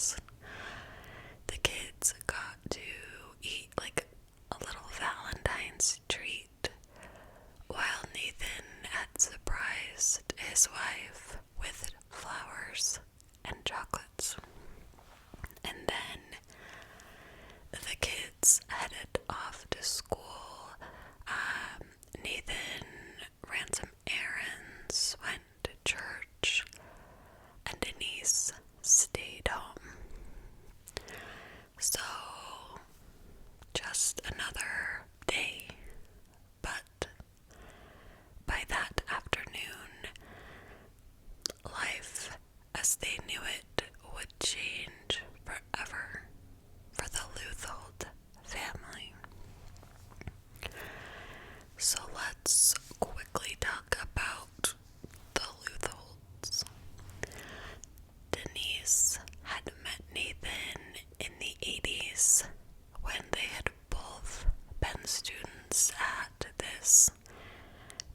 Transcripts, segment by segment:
this. The kids got to eat like a little Valentine's treat, while Nathan had surprised his wife with flowers and chocolates. And then the kids headed off to school. Nathan ran some errands, went to church, and Denise stayed home. So, just another day, but by that afternoon, life as they knew it would change forever for the Luthold family. So let's quickly talk about the Lutholds. Denise had met Nathan in the 80s when they had both been students at this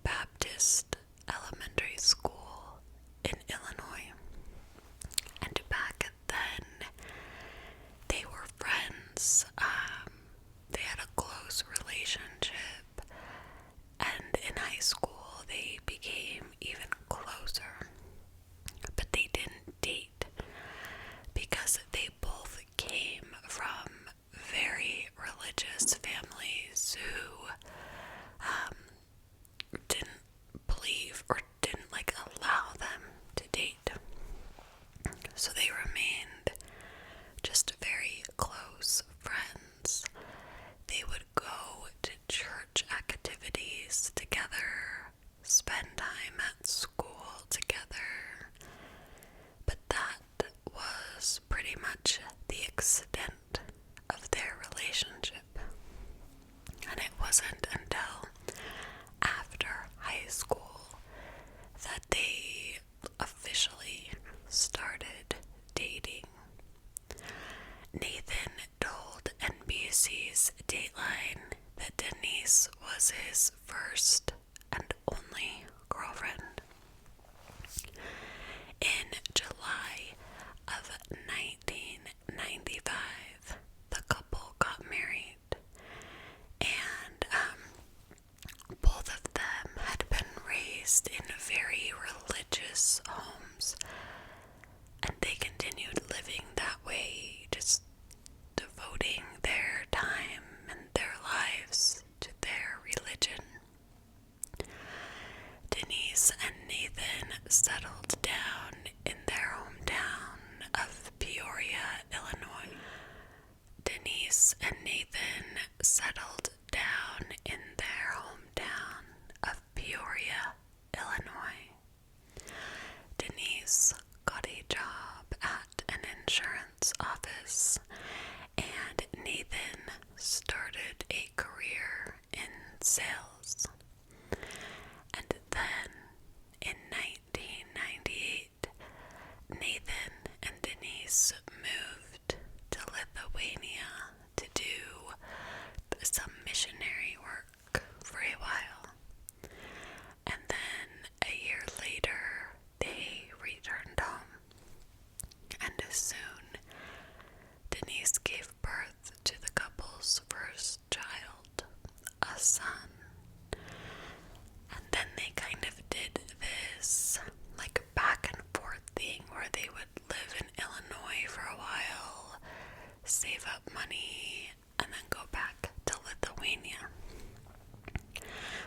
Baptist elementary school in Illinois. And back then, they were friends. They had a close relationship, and in high school they became even closer. But they didn't date because they both came from very religious families who didn't believe or didn't allow them to date. So they remained just very close friends. They would go to church activities together, spend time at school together, but that was pretty much the extent of their relationship. And it wasn't until after high school that they officially started dating. Nathan told NBC's Dateline that Denise was his first and only girlfriend. In July of 1995, the couple got married, and both of them had been raised in very religious homes, and they continued living that way, just devoting their time and their lives to their religion. Denise and Nathan settled down in their hometown of Pioria, Illinois. Denise and Nathan settled down in their hometown of Pioria, Illinois. Denise got a job at an insurance office, and Nathan started a career in sales. And then, in 1998, Nathan and Denise moved to Lithuania to do some missionary work for a while. And then, a year later, they returned home. And soon, Denise gave birth to the couple's first child, a son. And then they kind of did this back and forth thing where they would live in Illinois for a while, save up money, and then go back to Lithuania.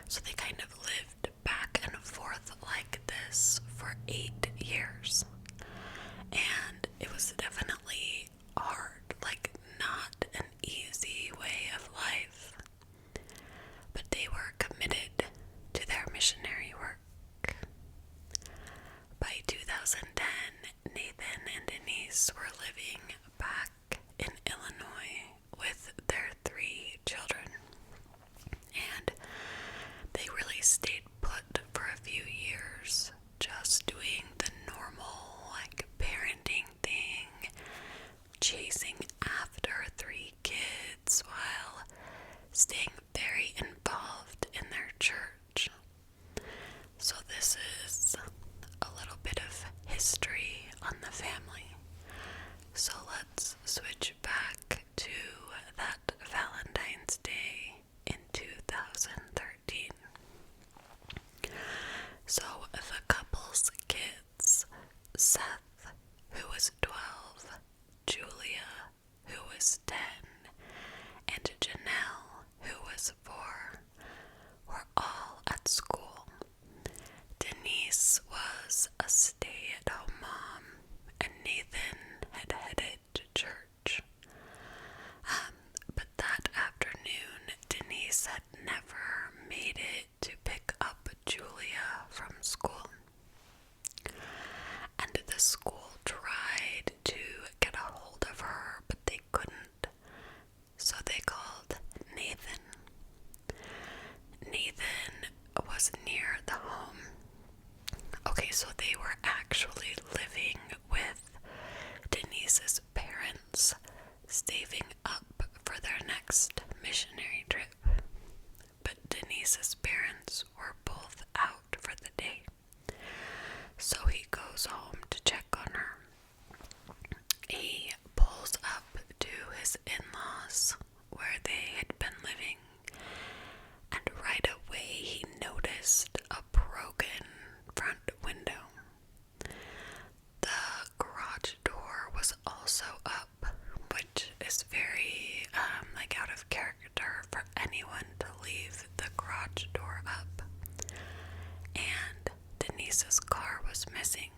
So they kind of lived back and forth like this for 8 years. And it was definitely hard, not an easy way of life. But they were committed to their missionary work. By 2010, Nathan and Denise were living back in Illinois with also up, which is very, out of character for anyone to leave the garage door up. And Denise's car was missing.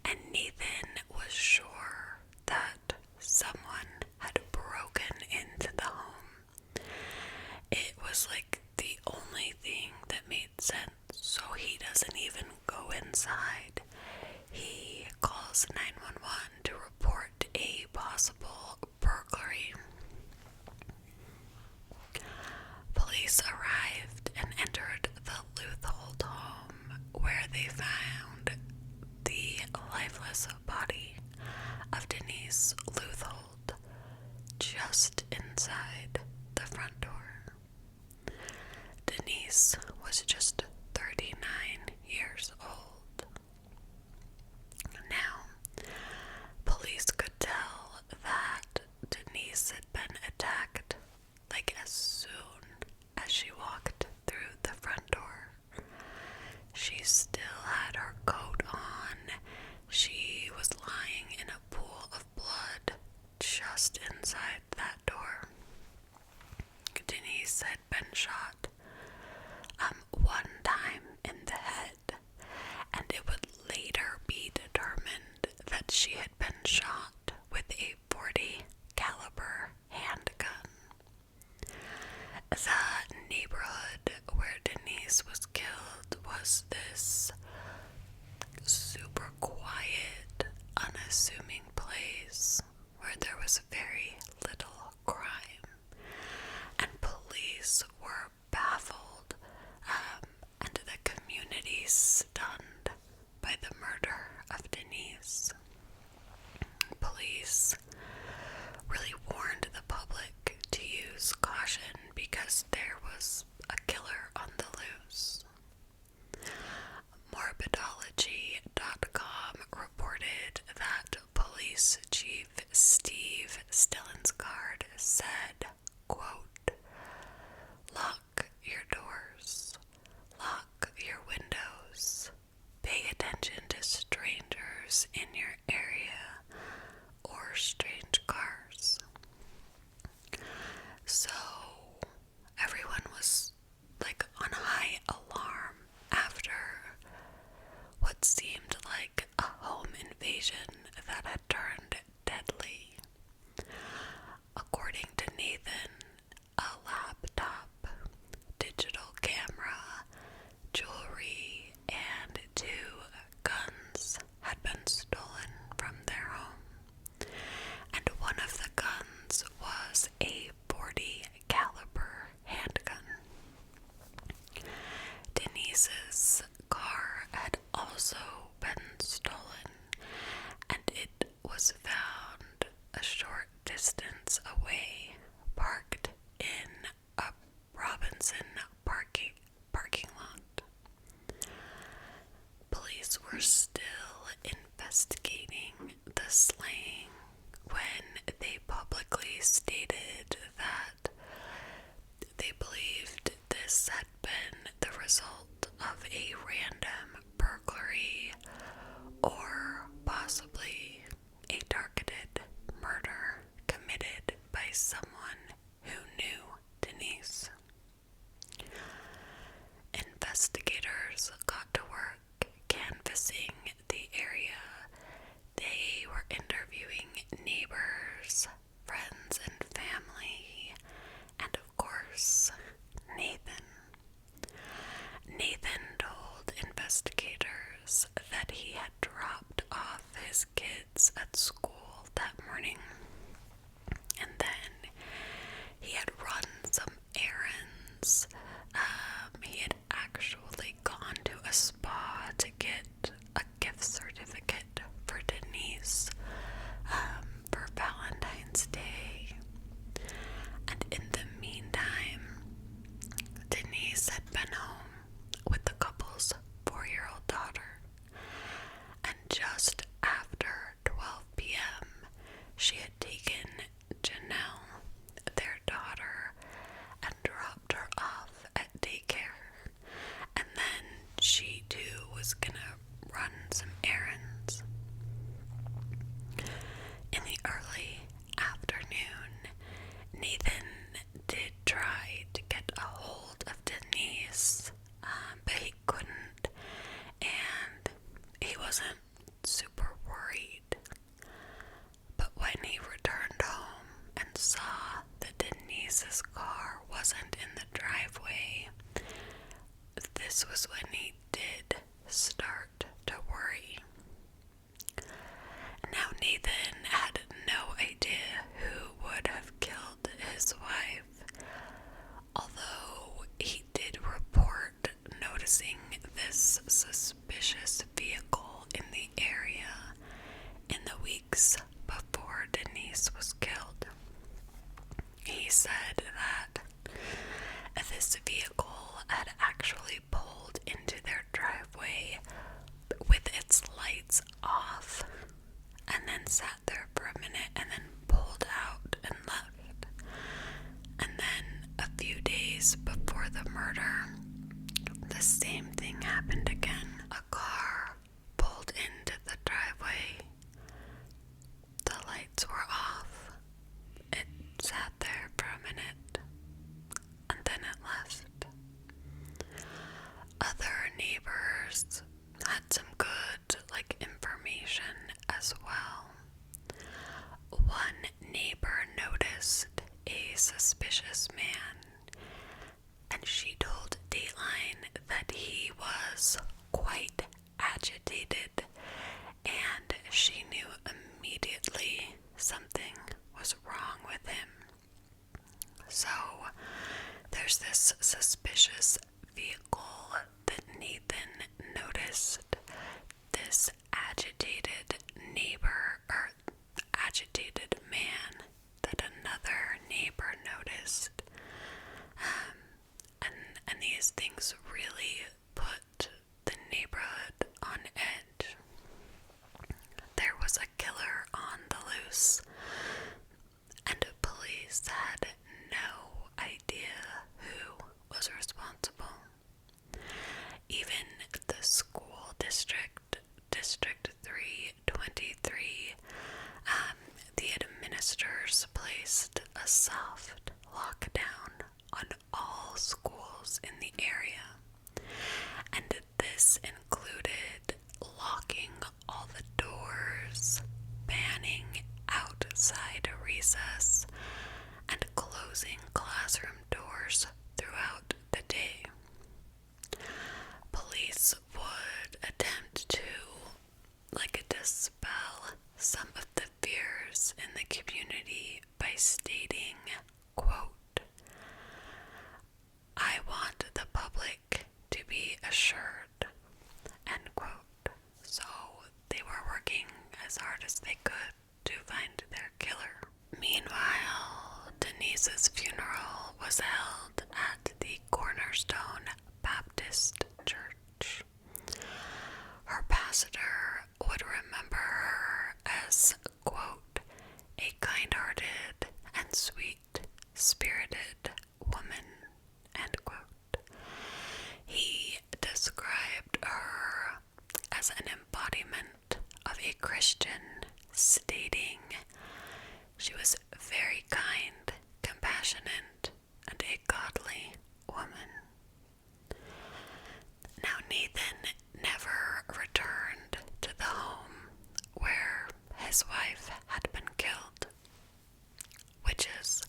And Nathan was sure that someone had broken into the home. It was like the only thing that made sense, so he doesn't even go inside. He calls 911 to report a possible burglary. Police arrived and entered the Luthold home, where they found the lifeless body of Denise Luthold just inside the front door. Denise was just 39 years old. Now, police could tell that Denise had been attacked as soon as she walked through the front door. She still had her coat on. She was lying in a pool of blood just inside that door. Denise had been shot one time in the head, and it would later be determined that she had been shot with a .40 caliber handgun. The neighborhood where Denise was killed was this super quiet, unassuming place where there was very little crime, and police were baffled, and the community stunned by the murder of Denise. Police really warned the public to use caution because there was a killer on the loose. Morbidology.com reported that Police Chief Steve Stillinsgaard said, quote, "Lock your doors, lock your windows, pay attention to strangers in your area or strange cars." So everyone was on high alarm after what seemed like a home invasion that had turned deadly. According to Nathan, a laptop, digital camera, jewelry, and 2 guns had been stolen from their home. And one of the guns was a .40 caliber handgun. Denise's car had also been stolen, and it was found a short distance away, parked in a Robinson parking lot. Police were still investigating the slaying when they publicly stated that they believed this had been the result of a random burglary or possibly a targeted murder committed by someone who knew Denise. Investigators got to work canvassing the area. They were interviewing neighbors, friends and family, and of course, Nathan. Nathan told investigators that he had dropped off his kids at school that morning, and then he had run some errands. He had actually gone to a spa to get a gift certificate for Denise for Valentine's Day. And in the meantime, Denise had been home with the couple's 4-year-old daughter. And just after 12 p.m., she had taken Janelle, their daughter, and dropped her off at daycare. And then she too was gonna run some errands. when he returned home and saw that Denise's car wasn't in the driveway, this was when he did start to worry. Now Nathan had no idea who would have killed his wife, although he did report noticing this suspicious vehicle in the area in the weeks before Denise was killed. He said that this vehicle had actually pulled into their driveway with its lights off and then sat there for a minute and then pulled out and left. And then a few days before the murder, the same thing happened again. A car pulled into the driveway. The lights were off. It sat there for a minute and then it left. Other neighbors had some good, information as well. One neighbor noticed a suspicious man, and she told Dateline that he was quite agitated, and she knew immediately something was wrong with him. So, there's this suspicious vehicle that Nathan noticed. This agitated neighbor, or agitated man, that another neighbor noticed. And these things really put the neighborhood on edge. There was a killer on the loose, and police had no idea who was responsible. Even the school district, District 323, the administrators placed a soft lockdown on all schools in the area, and this included locking all the doors, banning outside recess, and closing classroom doors throughout the day. Police would attempt to dispel some of the fears in the community by stating, quote, "I want the public to be assured," end quote. So they were working as hard as they could to find their killer. Meanwhile, Denise's funeral was held at the Cornerstone Baptist Church. Her pastor would remember her as, quote, "a kind-hearted and sweet-spirited woman," end quote. He described her as an embodiment of a Christian, stating, "She was very kind, compassionate, and a godly woman." Now Nathan never returned to the home where his wife had been killed, which is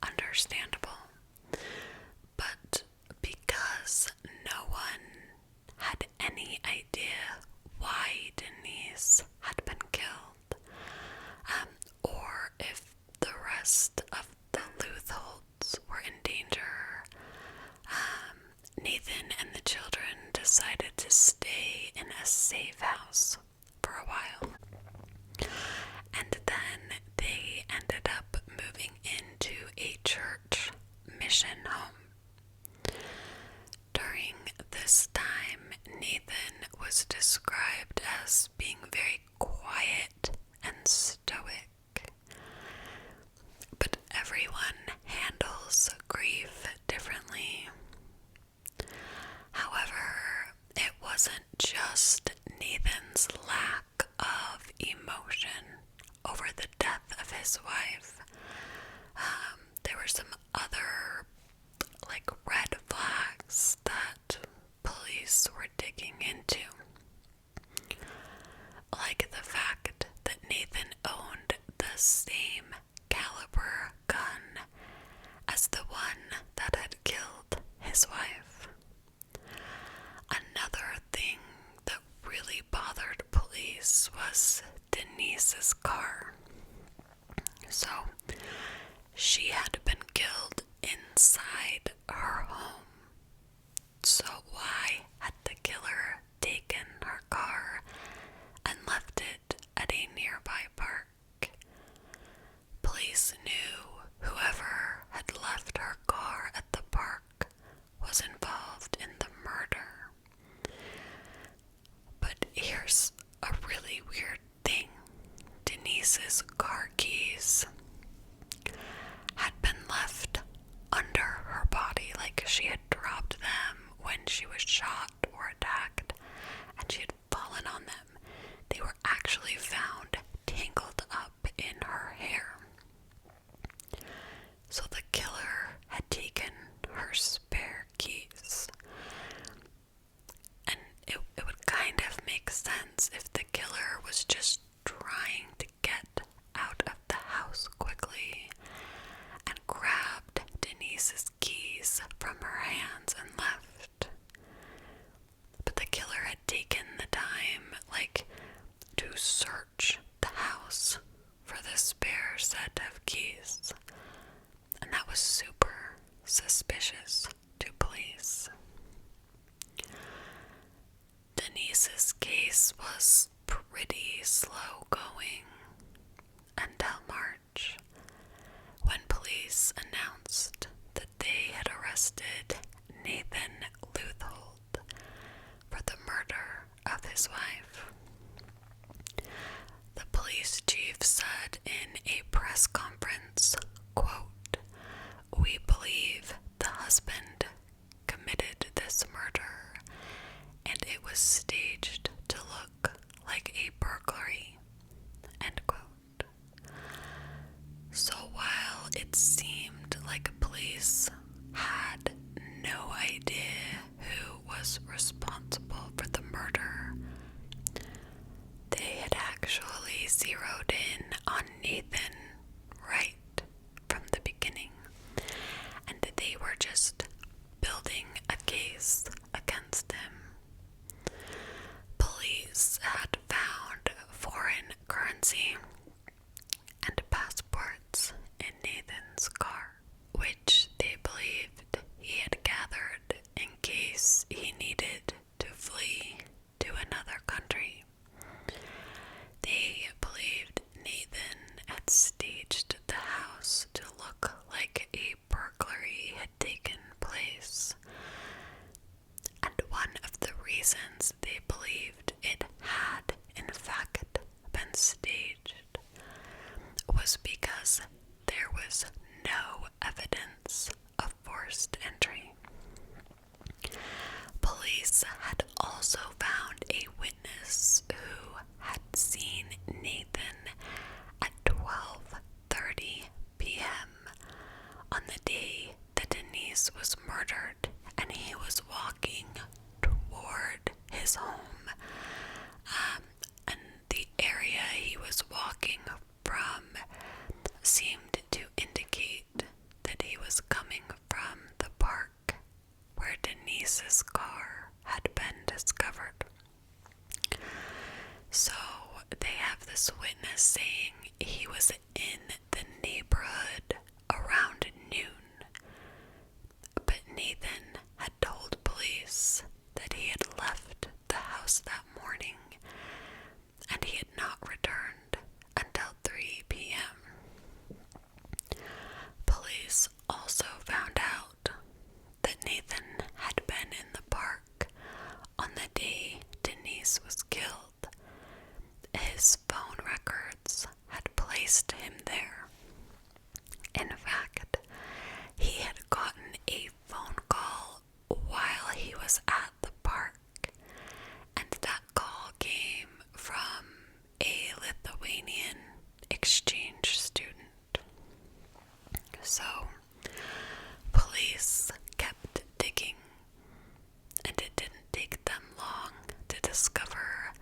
understandable. But because no one had any idea why Denise had been killed, or if the rest of the Lutholds were in danger, Nathan and the children decided to stay in a safe house for a while. And then they ended up moving into a church mission home. During this time, Nathan was described as being very quiet and stoic. But everyone handles grief differently. However, it wasn't just Nathan's lack of emotion over the death of his wife. There were some other red flags that police were digging into, like the fact that Nathan owned the same caliber gun as the one that had killed his wife. Another thing that really bothered police was Denise's car. So, she had been killed inside her home. So why had the killer taken her car and left it at a nearby park? Police knew whoever had left her car at the park was involved in the murder. But here's a really weird thing. Denise's car keys had been left under her body, like she had dropped them when she was shot or attacked, and she had fallen on them. They were actually found tangled up in her hair. So the killer had taken her spare keys. And it would kind of make sense if the killer was just trying to get out of the house quickly and grabbed Denise's keys from her hands and left. But the killer had taken the time, to search the house for the spare set of keys. And that was super suspicious to police. Denise's case was pretty slow going until March, when police announced that they had arrested Nathan Luthold for the murder of his wife. The police chief said in a press conference, quote, "We believe the husband committed this murder, and it was staged to look like a burglary," end quote. So while it seemed like police had no idea who was responsible for the murder, they had actually zeroed in on Nathan right from the beginning, and they were just building a case against him. Police had found foreign currency and passports in Nathan's car, which they believed he had gathered in case he needed to flee to another country. They believed Nathan had staged the house to look like a burglary had taken place. And one of the reasons they believed it had, in fact, been staged was because there was no evidence of forced entry. Police had also found a witness who had seen Nathan at 12:30 p.m. on the day that Denise was murdered, and he was walking toward his home. And the area he was walking from seemed to indicate that he was coming from the park where Denise's car had been discovered. So they have this witness saying he was in the neighborhood around noon, but Nathan had told police that he had left the house that morning and he had not returned until 3 p.m. Police also found out that Nathan had been in the park on the day Denise was killed. His phone records had placed him there. In fact, he had gotten a phone call while he was at the park, and that call came from a Lithuanian exchange student. So, police kept digging, and it didn't take them long to discover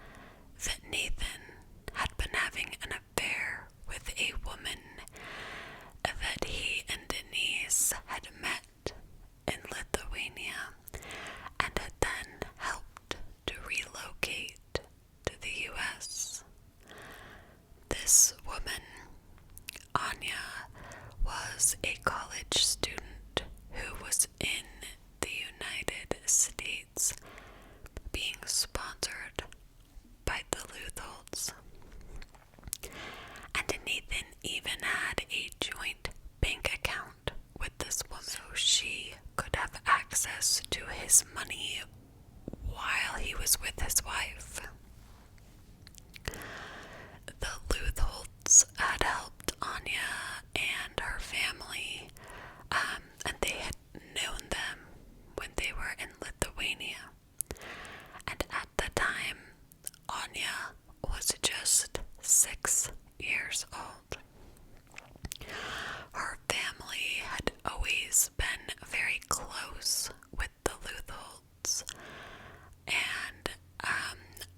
that Nathan had been having an affair with a woman was a college student who was in the United States being sponsored by the Lutholds. And Nathan even had a joint bank account with this woman, so she could have access to his money while he was with his wife. The Lutholds had helped Anya and her family, and they had known them when they were in Lithuania. And at the time, Anya was just 6 years old. Her family had always been very close with the Lutholds, and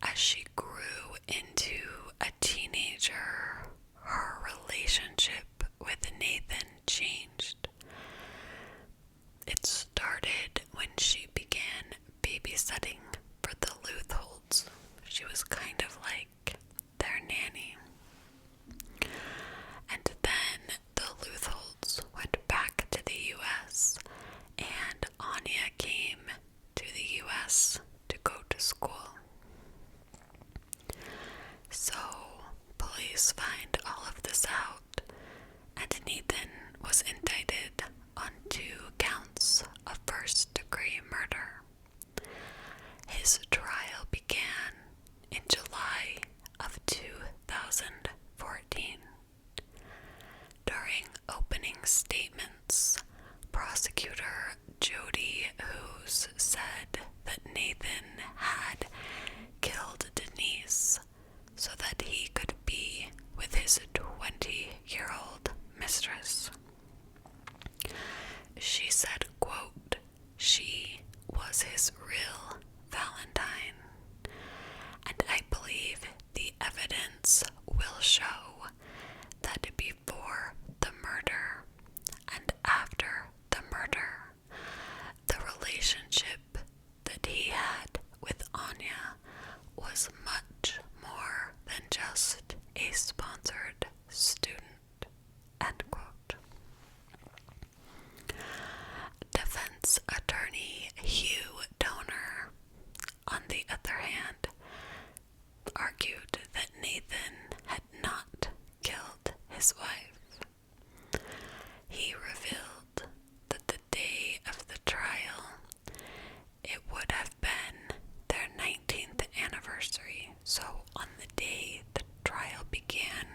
as she grew into a teenager, her relationship with Nathan changed. It started when she began babysitting for the Lutholds. She was kind of like their nanny. And then the Lutholds went back to the U.S., and Anya came to the U.S. to go to school. So, police find all of this out, and Nathan was indicted on 2 counts of first-degree murder. His trial began in July of 2014. During opening statements, prosecutor Jody Hughes said that Nathan had killed Denise so that he could be with his 20-year-old mistress. She said, quote, "She was his real Valentine, and I believe the evidence will show that before the murder and after the murder, the relationship that he had with Anya was much more than just a sponsored student," end quote. Defense attorney Hugh Donor, on the other hand, argued that Nathan had not killed his wife. He revealed that the day of the trial, it would have been their 19th anniversary. So on the day the trial began,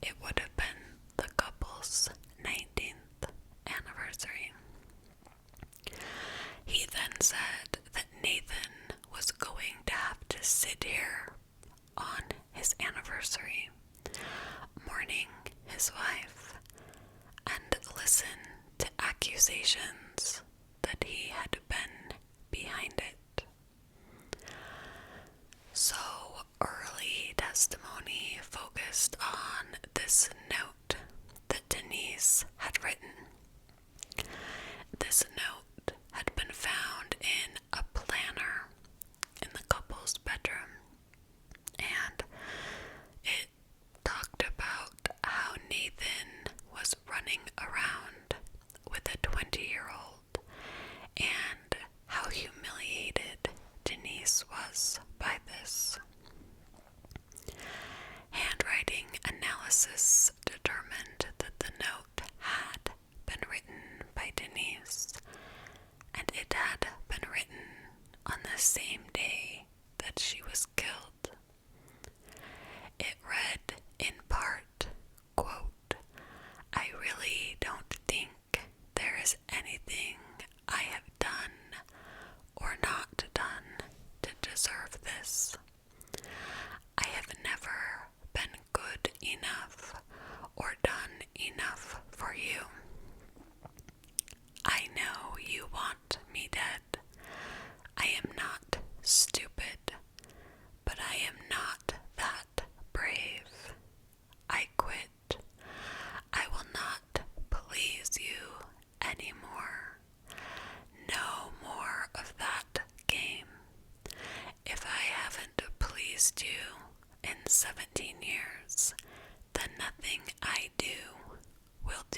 it would have been the couple's 19th anniversary. He then said that Nathan was going to have to sit here on his anniversary, mourning his wife, and listen to accusations that he had been behind it. So early testimony focused on this note that Denise had written. This note had been found in a planner in the couple's bedroom, and it talked about how Nathan was running around with a 20-year-old and how humiliated Denise was by this. Handwriting analysis determined that the note had been written by Denise, and it had been written on the same day that she was killed. It read in part, quote, "I really don't think there is anything I have done or not done to deserve this. I have never been good enough or done enough for you. I know you want me dead. I am not stupid, but I am not that brave. I quit. I will not please you anymore. No more of that game. If I haven't pleased you in 17 years, then nothing I do will do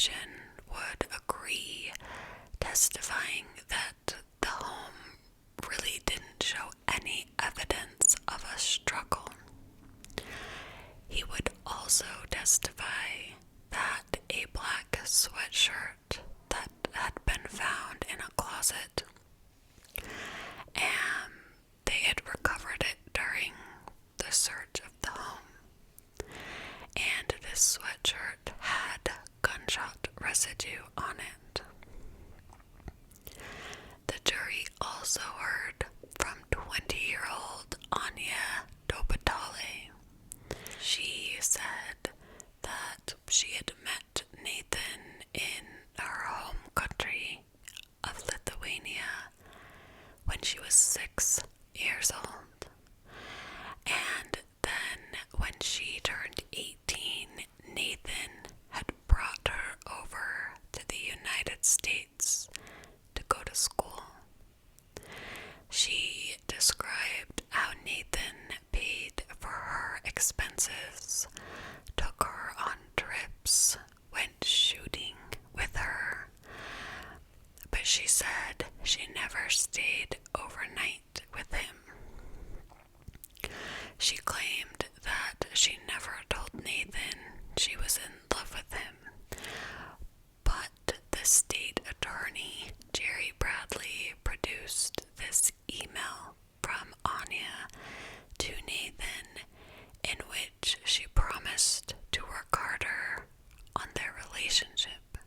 prosecution would agree, testifying that the home really didn't show any evidence of a struggle. He would also testify that a black sweatshirt that had been found in a closet, and they had recovered it during the search of the home, and this sweatshirt had gunshot residue on it. The jury also heard from 20-year-old Anya Dobitale. She said that she had met Nathan in her home country of Lithuania when she was 6 years old. And then when she turned 18, Nathan had brought her over to the United States to go to school. She described how Nathan paid for her expenses, took her on trips, went shooting with her, but she said she never stayed overnight with him. She claimed that she never told Nathan she was in love with him, but the state attorney, Jerry Bradley, produced this email from Anya to Nathan in which she promised to work harder on their relationship.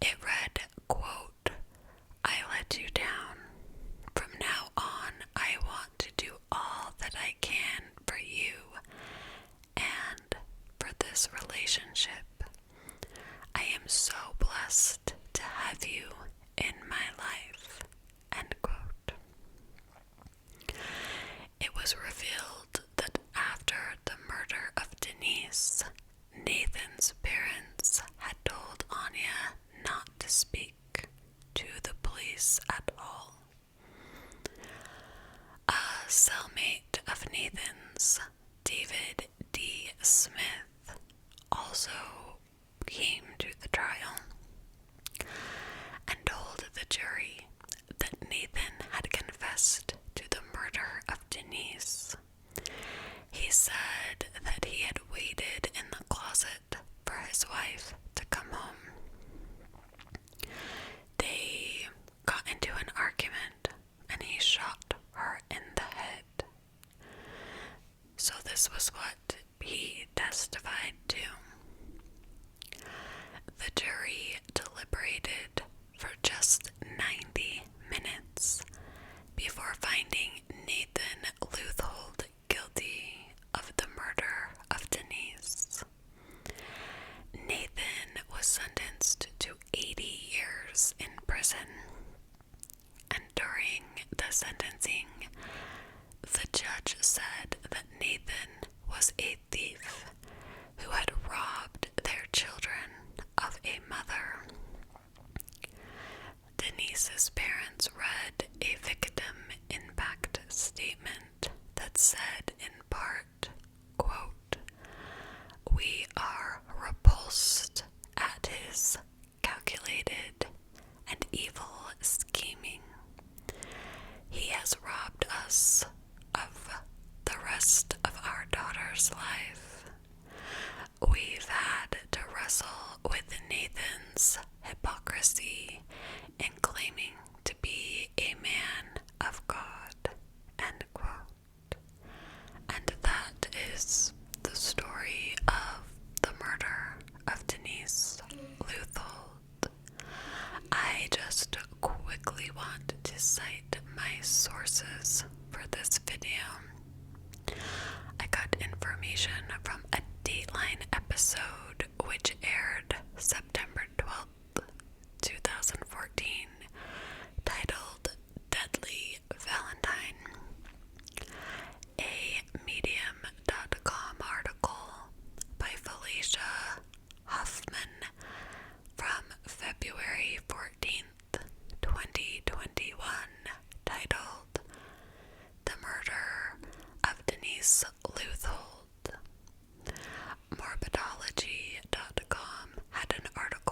It read, quote, "I let you down. From now on, I want to do all that I can for you and for this relationship. I am so blessed to have you in my life." End quote. It was revealed that after the murder of Denise, Nathan's parents had told Anya not to speak to the police at all. A cellmate of Nathan's, David D. Smith, also came to the trial and told the jury that Nathan had confessed to the murder of Denise. He said that he had waited in the closet for his wife to come home. They got into an argument and he shot her in the head. So this was what he testified to. The jury deliberated for just 90 minutes before finding Nathan Luthold guilty of the murder of Denise. Nathan was sentenced to 80 years in prison, and during the sentencing, the judge said that Nathan was a thief who had robbed their children of a mother. Denise's parents read a victim impact statement that said in part, quote, "We are repulsed at his calculated and evil scheming. He has robbed us of the rest of our daughter's life. We've had to wrestle with Nathan's hypocrisy in claiming to be a man of God." End quote. And that is the story of the murder of Denise Luthold. I just quickly want to cite my sources for this video. I got information from a Dateline episode which aired September 12th, 2014, titled Deadly Valentine. A Medium.com article by Felicia Huffman from February 14th, 2021, titled The Murder of Denise Luthold. Morbidology.com had an article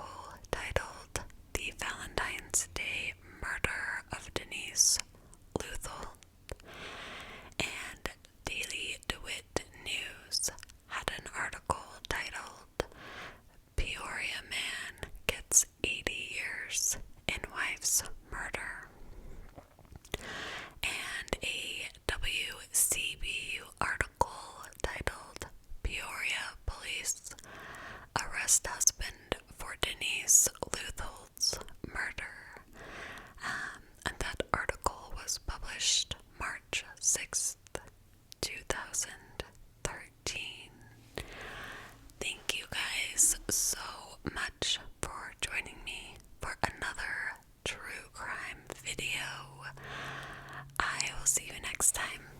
first husband for Denise Luthold's murder. And that article was published March 6th, 2013. Thank you guys so much for joining me for another true crime video. I will see you next time.